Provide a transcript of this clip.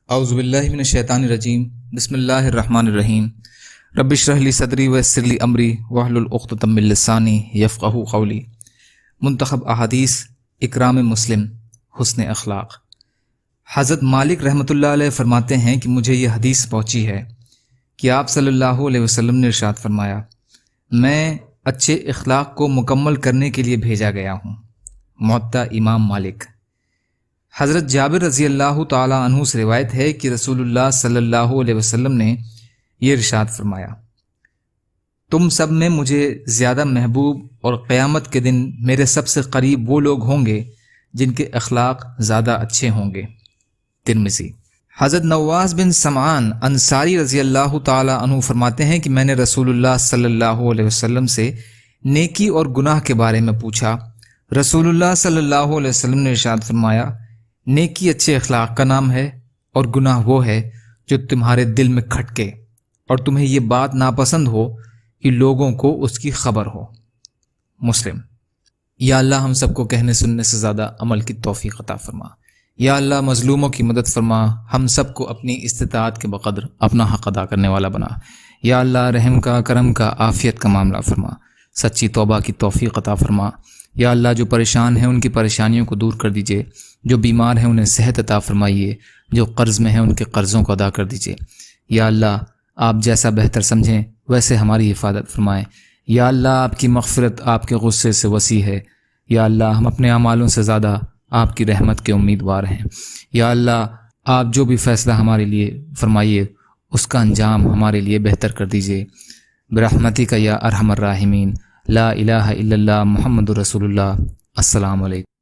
اعوذ باللہ من الشیطان الرجیم بسم اللہ الرحمن الرحیم رب اشرح لی صدری ویسر لی امری واحلل عقدۃ من لسانی یفقہوا قولی۔ منتخب احادیث اکرام مسلم حسن اخلاق۔ حضرت مالک رحمۃ اللہ علیہ فرماتے ہیں کہ مجھے یہ حدیث پہنچی ہے کہ آپ صلی اللہ علیہ وسلم نے ارشاد فرمایا، میں اچھے اخلاق کو مکمل کرنے کے لیے بھیجا گیا ہوں۔ موطا امام مالک۔ حضرت جابر رضی اللہ تعالی عنہ سے روایت ہے کہ رسول اللہ صلی اللہ علیہ وسلم نے یہ ارشاد فرمایا، تم سب میں مجھے زیادہ محبوب اور قیامت کے دن میرے سب سے قریب وہ لوگ ہوں گے جن کے اخلاق زیادہ اچھے ہوں گے۔ ترمذی۔ حضرت نواس بن سمعان انصاری رضی اللہ تعالی عنہ فرماتے ہیں کہ میں نے رسول اللہ صلی اللہ علیہ وسلم سے نیکی اور گناہ کے بارے میں پوچھا۔ رسول اللہ صلی اللہ علیہ وسلم نے ارشاد فرمایا، نیکی اچھے اخلاق کا نام ہے اور گناہ وہ ہے جو تمہارے دل میں کھٹکے اور تمہیں یہ بات ناپسند ہو کہ لوگوں کو اس کی خبر ہو۔ مسلم۔ یا اللہ ہم سب کو کہنے سننے سے زیادہ عمل کی توفیق عطا فرما۔ یا اللہ مظلوموں کی مدد فرما، ہم سب کو اپنی استطاعت کے بقدر اپنا حق ادا کرنے والا بنا۔ یا اللہ رحم کا، کرم کا، عافیت کا معاملہ فرما، سچی توبہ کی توفیق عطا فرما۔ یا اللہ جو پریشان ہیں ان کی پریشانیوں کو دور کر دیجئے، جو بیمار ہیں انہیں صحت عطا فرمائیے، جو قرض میں ہیں ان کے قرضوں کو ادا کر دیجئے۔ یا اللہ آپ جیسا بہتر سمجھیں ویسے ہماری حفاظت فرمائیں۔ یا اللہ آپ کی مغفرت آپ کے غصے سے وسیع ہے۔ یا اللہ ہم اپنے اعمالوں سے زیادہ آپ کی رحمت کے امیدوار ہیں۔ یا اللہ آپ جو بھی فیصلہ ہمارے لیے فرمائیے اس کا انجام ہمارے لیے بہتر کر دیجئے۔ برحمتک یا ارحم الراحمین۔ لا الہ الا اللہ محمد رسول اللہ۔ السلام علیکم۔